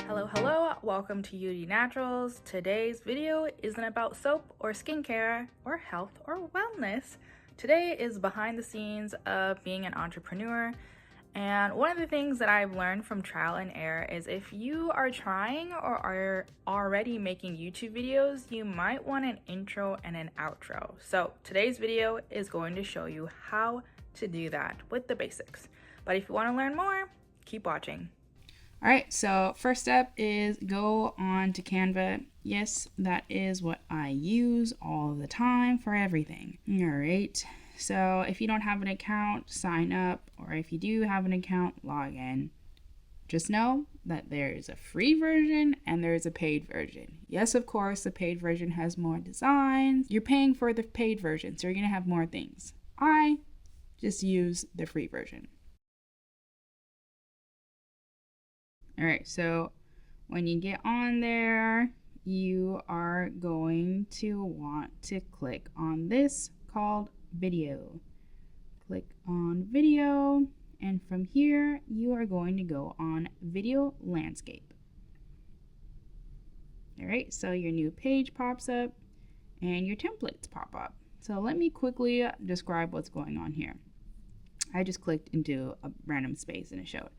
Hello, welcome to UD Naturals. Today's video isn't about soap or skincare or health or wellness. Today is behind the scenes of being an entrepreneur. And one of the things that I've learned from trial and error is if you are trying or are already making YouTube videos, you might want an intro and an outro. So today's video is going to show you how to do that with the basics. But if you want to learn more, keep watching. All right, so first step is go on to Canva. Yes, that is what I use all the time for everything. All right, so if you don't have an account, sign up, or if you do have an account, log in. Just know that there's a free version and there's a paid version. Yes, of course, the paid version has more designs. You're paying for the paid version, so you're gonna have more things. I just use the free version. All right, so when you get on there, you are going to want to click on this called video. Click on video, and from here, you are going to go on video landscape. All right, so your new page pops up and your templates pop up. So let me quickly describe what's going on here. I just clicked into a random space and it showed.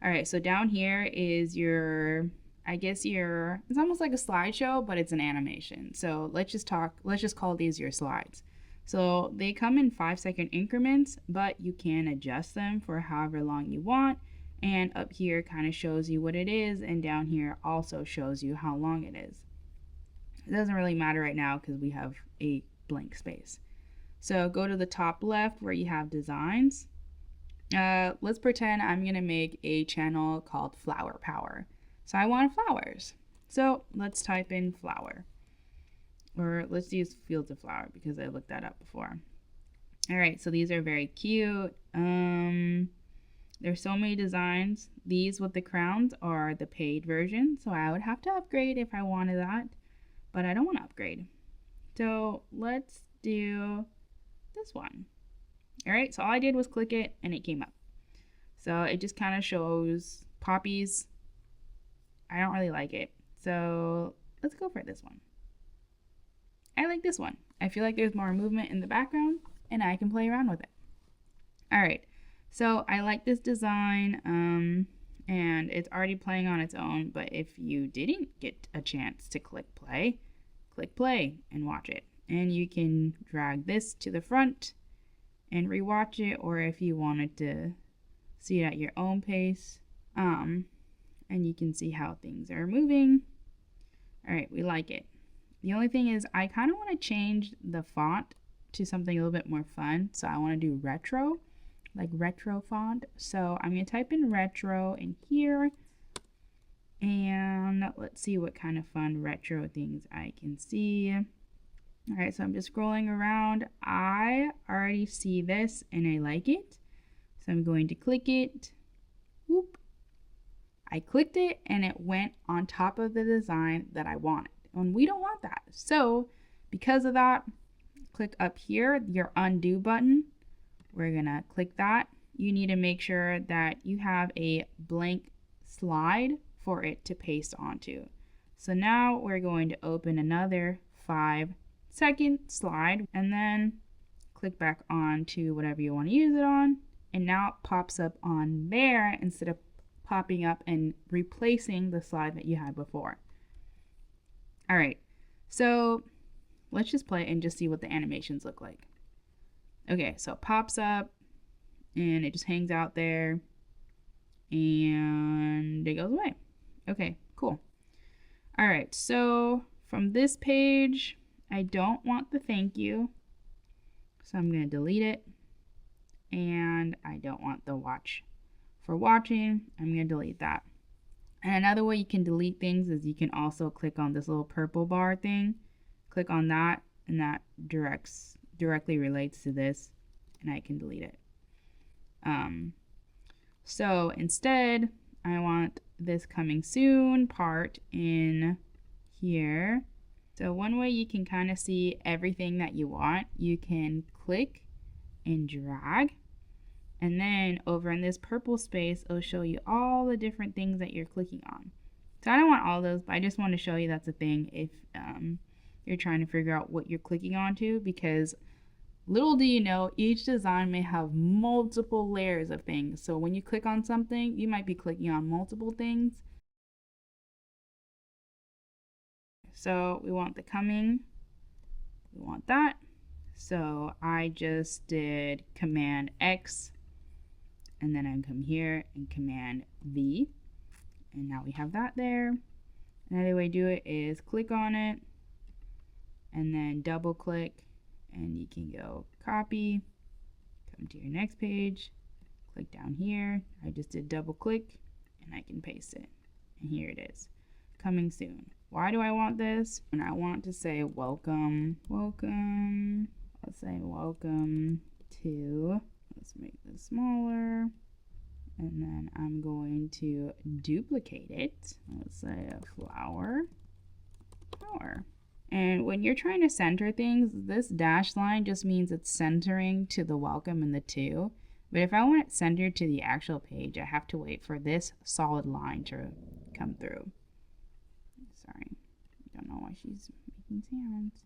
All right, so down here is your, it's almost like a slideshow, but it's an animation. So let's just call these your slides. So they come in 5-second increments, but you can adjust them for however long you want. And up here kind of shows you what it is, and down here also shows you how long it is. It doesn't really matter right now because we have a blank space. So go to the top left where you have designs. Let's pretend I'm gonna make a channel called Flower Power. So I want flowers. So let's type in flower. Or let's use fields of flower because I looked that up before. All right, so these are very cute. There's so many designs. These with the crowns are the paid version. So I would have to upgrade if I wanted that, but I don't want to upgrade. So let's do this one. All right, so all I did was click it and it came up. So it just kind of shows poppies. I don't really like it. So let's go for this one. I like this one. I feel like there's more movement in the background and I can play around with it. All right, so I like this design and it's already playing on its own, but if you didn't get a chance to click play and watch it. And you can drag this to the front and rewatch it, or if you wanted to see it at your own pace, and you can see how things are moving. All right, we like it. The only thing is I kind of want to change the font to something a little bit more fun. So I want to do retro, like retro font. So I'm going to type in retro in here, and let's see what kind of fun retro things I can see. All right, so I'm just scrolling around. I already see this and I like it. So I'm going to click it. Whoop. I clicked it and it went on top of the design that I wanted. And we don't want that. So because of that, click up here, your undo button. We're gonna click that. You need to make sure that you have a blank slide for it to paste onto. So now we're going to open another 5-second slide and then click back on to whatever you want to use it on, and now it pops up on there instead of popping up and replacing the slide that you had before. All right, so let's just play and just see what the animations look like. Okay, so it pops up and it just hangs out there and it goes away. Okay, cool. All right, so from this page, I don't want the thank you, so I'm going to delete it. And I don't want the watch for watching. I'm going to delete that. And another way you can delete things is you can also click on this little purple bar thing. Click on that, and that directly relates to this, and I can delete it. So instead, I want this coming soon part in here. So one way you can kind of see everything that you want, you can click and drag, and then over in this purple space, it'll show you all the different things that you're clicking on. So I don't want all those, but I just want to show you that's a thing if you're trying to figure out what you're clicking onto, because little do you know, each design may have multiple layers of things. So when you click on something, you might be clicking on multiple things. So we want the coming, we want that. So I just did Command X, and then I come here and Command V, and now we have that there. Another way to do it is click on it, and then double click, and you can go copy, come to your next page, click down here. I just did double click, and I can paste it, and here it is, coming soon. Why do I want this? And I want to say welcome, let's say welcome to, let's make this smaller, and then I'm going to duplicate it. Let's say a flower power. And when you're trying to center things, this dash line just means it's centering to the welcome and the to. But if I want it centered to the actual page, I have to wait for this solid line to come through. Sorry, I don't know why she's making sounds.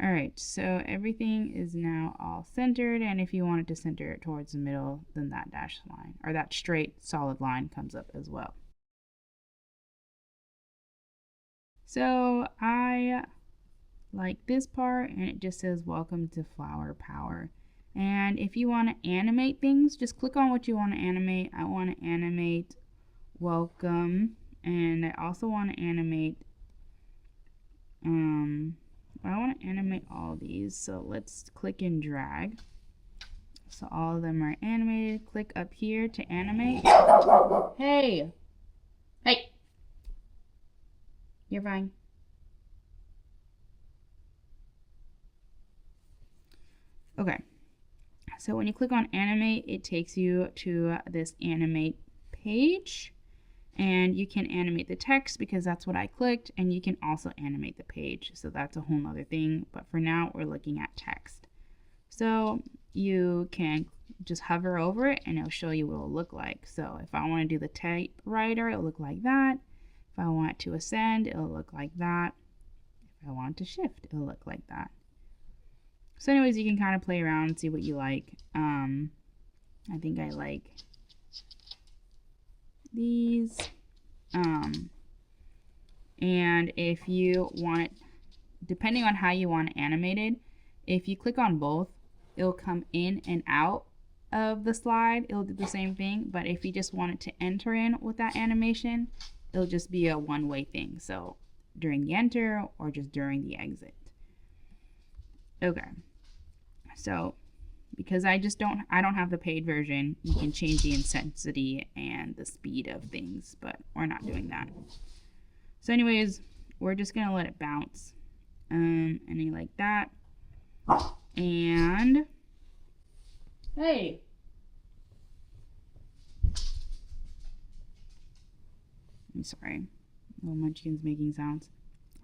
All right, so everything is now all centered, and if you wanted to center it towards the middle, then that dash line, or that straight solid line, comes up as well. So I like this part, and it just says welcome to Flower Power. And if you want to animate things, just click on what you want to animate. I want to animate welcome, and I also want to animate I want to animate all these, so let's click and drag. So all of them are animated. Click up here to animate. Hey! Hey! You're fine. Okay. So when you click on animate, it takes you to this animate page. And you can animate the text because that's what I clicked, and you can also animate the page. So that's a whole nother thing, but for now we're looking at text. So you can just hover over it and it'll show you what it'll look like. So if I want to do the typewriter, it'll look like that. If I want to ascend, it'll look like that. If I want to shift, it'll look like that. So anyways, you can kind of play around and see what you like. I think I like these. And if you want it, depending on how you want it animated, if you click on both, it'll come in and out of the slide. It'll do the same thing, but if you just want it to enter in with that animation, it'll just be a one-way thing. So during the enter or just during the exit. Okay. So because I don't have the paid version, you can change the intensity and the speed of things, but we're not doing that. So anyways, we're just gonna let it bounce. And I like that. And hey. I'm sorry. Little munchkins making sounds.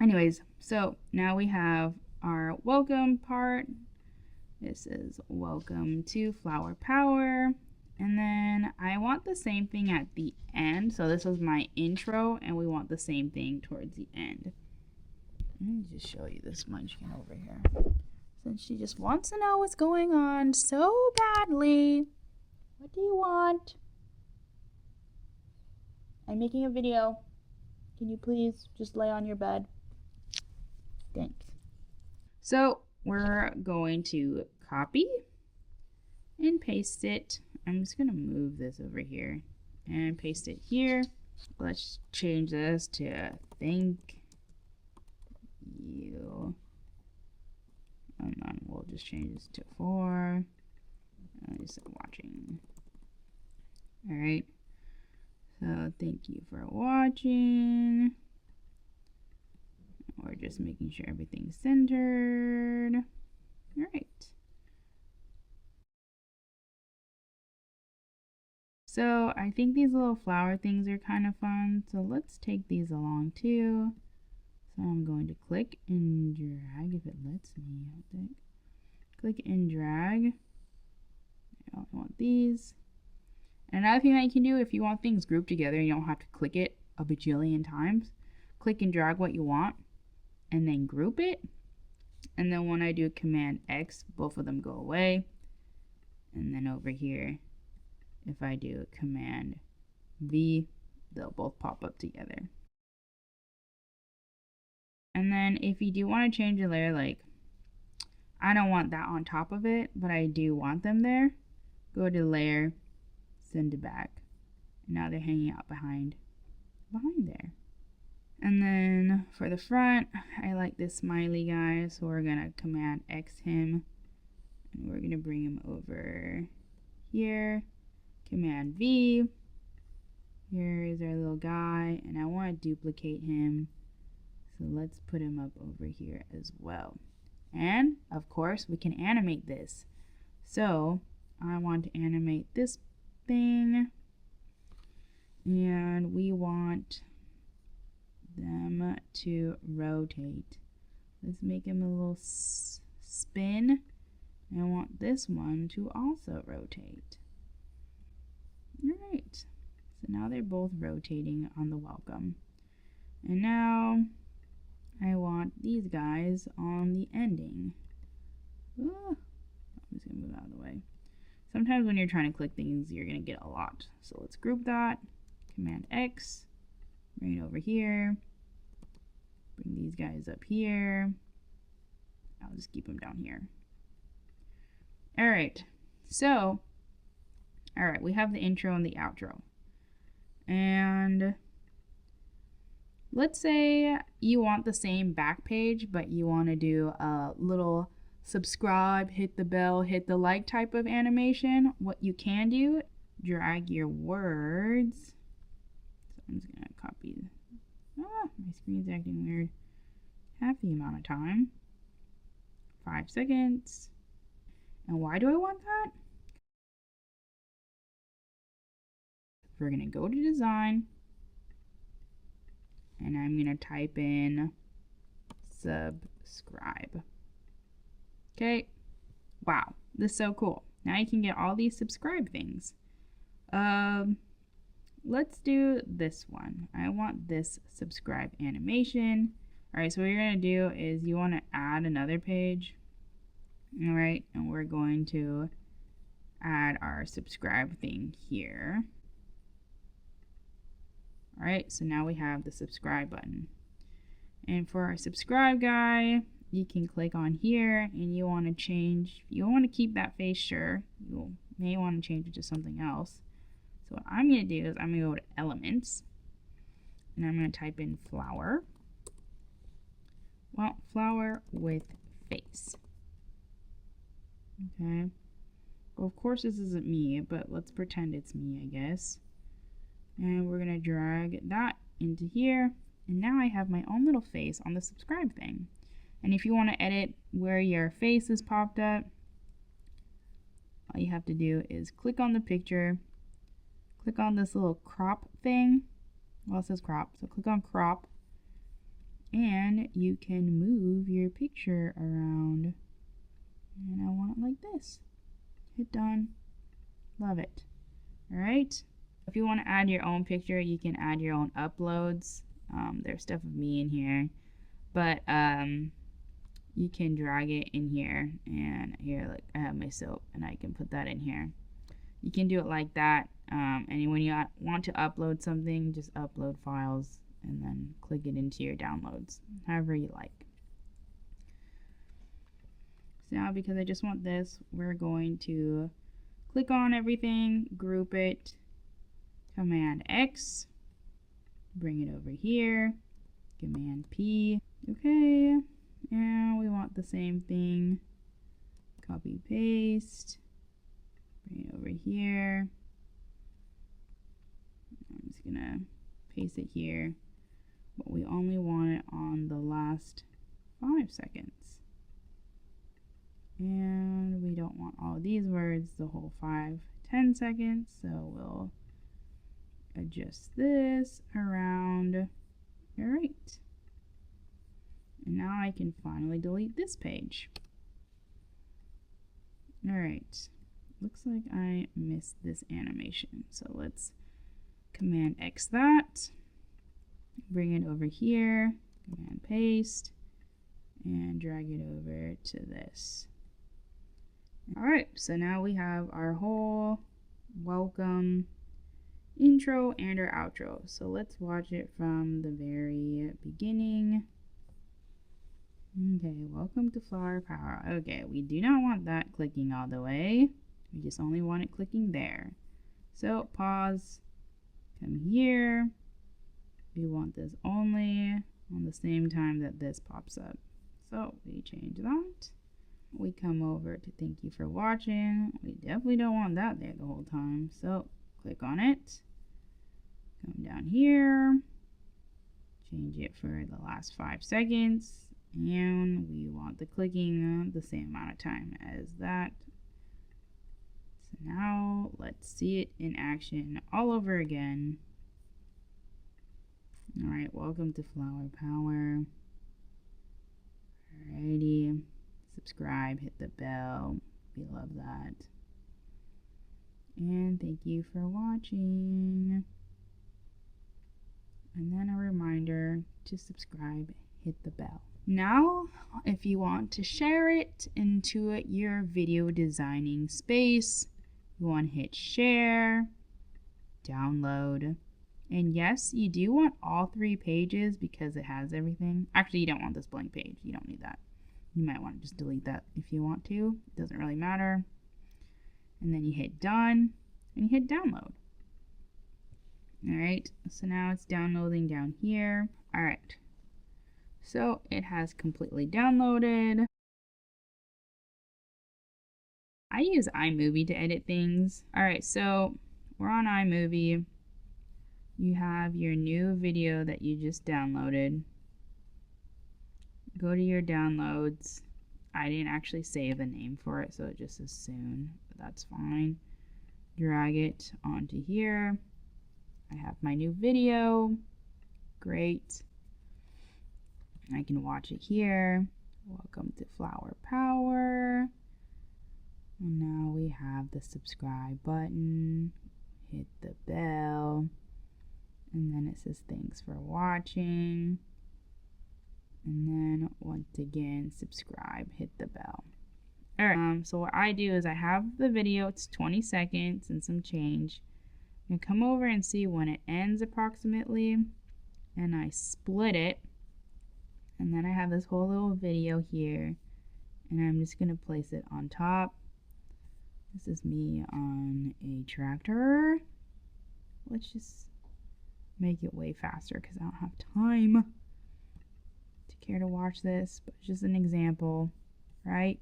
Anyways, so now we have our welcome part. This is welcome to Flower Power. And then I want the same thing at the end. So this was my intro, and we want the same thing towards the end. Let me just show you this munchkin over here, since she just wants to know what's going on so badly. What do you want? I'm making a video. Can you please just lay on your bed? Thanks. So we're going to copy and paste it. I'm just going to move this over here and paste it here. Let's change this to thank you. And then we'll just change this to 4. Just watching. Alright. So thank you for watching. We're just making sure everything's centered. All right. So I think these little flower things are kind of fun. So let's take these along too. So I'm going to click and drag if it lets me. I think. Click and drag. I only want these. And another thing that you can do if you want things grouped together, you don't have to click it a bajillion times. Click and drag what you want and then group it. And then when I do Command X, both of them go away. And then over here, if I do Command V, they'll both pop up together. And then if you do want to change a layer, like I don't want that on top of it, but I do want them there, go to Layer, send it back. And now they're hanging out behind there. And then for the front, I like this smiley guy, so we're gonna Command X him, and we're gonna bring him over here. Command V. Here is our little guy, and I want to duplicate him. So let's put him up over here as well. And of course, we can animate this. So I want to animate this thing, and we want them to rotate. Let's make him a little spin. I want this one to also rotate. Alright, so now they're both rotating on the welcome. And now I want these guys on the ending. I'm just going to move out of the way. Sometimes when you're trying to click things, you're going to get a lot. So let's group that. Command X. Bring it over here. Bring these guys up here. I'll just keep them down here. Alright, so, alright, we have the intro and the outro. And let's say you want the same back page, but you want to do a little subscribe, hit the bell, hit the like type of animation. What you can do, drag your words. So I'm just going to copy. My screen's acting weird. Half the amount of time. 5 seconds. And why do I want that? We're going to go to design. And I'm going to type in subscribe. Okay. Wow. This is so cool. Now you can get all these subscribe things. Let's do this one. I want this subscribe animation. Alright, so what you're going to do is you want to add another page. Alright, and we're going to add our subscribe thing here. Alright, so now we have the subscribe button. And for our subscribe guy, you can click on here and you want to change, you want to keep that face, sure. You may want to change it to something else. So what I'm going to do is I'm going to go to Elements, and I'm going to type in flower. Well, flower with face. Okay. Well, of course this isn't me, but let's pretend it's me, I guess. And we're going to drag that into here. And now I have my own little face on the subscribe thing. And if you want to edit where your face is popped up, all you have to do is click on the picture. Click on this little crop thing. Well, it says crop, so click on crop. And you can move your picture around. And I want it like this. Hit done. Love it. Alright. If you want to add your own picture, you can add your own uploads. There's stuff of me in here. But you can drag it in here. And here, look, I have my soap, and I can put that in here. You can do it like that. And when you want to upload something, just upload files and then click it into your downloads, however you like. So now, because I just want this, we're going to click on everything, group it, Command X, bring it over here, Command P. Okay, and we want the same thing. Copy, paste, bring it over here. I'm just gonna paste it here, but we only want it on the last 5 seconds. And we don't want all of these words the whole 5-10 seconds, so we'll adjust this around. Alright. And now I can finally delete this page. Alright. Looks like I missed this animation. So let's Command X that. bring it over here, Command paste, and drag it over to this. Alright, so now we have our whole welcome intro and our outro. So let's watch it from the very beginning. Okay, welcome to Flower Power. Okay, we do not want that clicking all the way. We just only want it clicking there. So pause, come here. We want this only on the same time that this pops up. So we change that. We come over to thank you for watching. We definitely don't want that there the whole time. So click on it. Come down here. Change it for the last 5 seconds. And we want the clicking the same amount of time as that. So now let's see it in action all over again. Alright, welcome to Flower Power. Alrighty. Subscribe, hit the bell. We love that. And thank you for watching. And then a reminder to subscribe, hit the bell. Now, if you want to share it into your video designing space, you want to hit share, download. And yes, you do want all 3 pages because it has everything. Actually, you don't want this blank page. You don't need that. You might want to just delete that if you want to. It doesn't really matter. And then you hit done and you hit download. Alright, so now it's downloading down here. Alright, so it has completely downloaded. I use iMovie to edit things. Alright, so we're on iMovie. You have your new video that you just downloaded. Go to your downloads. I didn't actually save a name for it, so it just says soon, but that's fine. Drag it onto here. I have my new video. Great. I can watch it here. Welcome to Flower Power. And now we have the subscribe button. Hit the bell. And then it says thanks for watching. And then once again, subscribe, hit the bell. Alright, so what I do is I have the video, it's 20 seconds and some change. I'm gonna come over and see when it ends approximately, and I split it. And then I have this whole little video here, and I'm just gonna place it on top. This is me on a tractor. Let's just make it way faster because I don't have time to care to watch this, but it's just an example, right?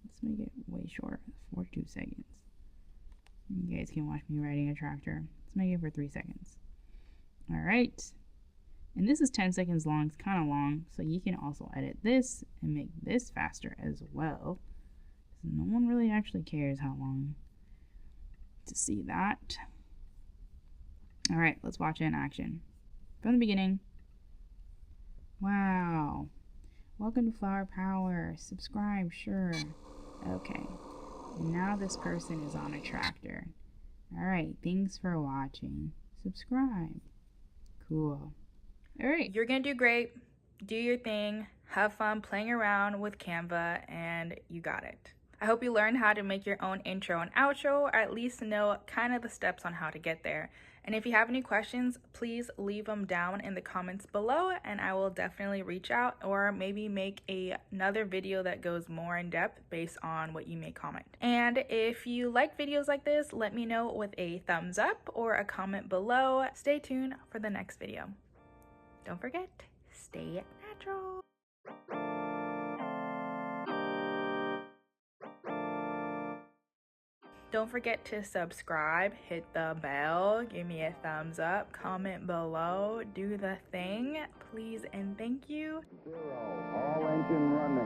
Let's make it way short, 42 seconds. You guys can watch me riding a tractor. Let's make it for 3 seconds. All right. And this is 10 seconds long. It's kind of long, so you can also edit this and make this faster as well. No one really actually cares how long to see that. All right, let's watch it in action. From the beginning. Wow. Welcome to Flower Power. Subscribe, sure. Okay. Now this person is on a tractor. All right, thanks for watching. Subscribe. Cool. All right. You're gonna do great. Do your thing. Have fun playing around with Canva, and you got it. I hope you learned how to make your own intro and outro, or at least know kind of the steps on how to get there. And if you have any questions, please leave them down in the comments below, and I will definitely reach out or maybe make another video that goes more in depth based on what you may comment. And if you like videos like this, let me know with a thumbs up or a comment below. Stay tuned for the next video. Don't forget, stay natural. Don't forget to subscribe, hit the bell, give me a thumbs up, comment below, do the thing, please and thank you. 0, all engine running.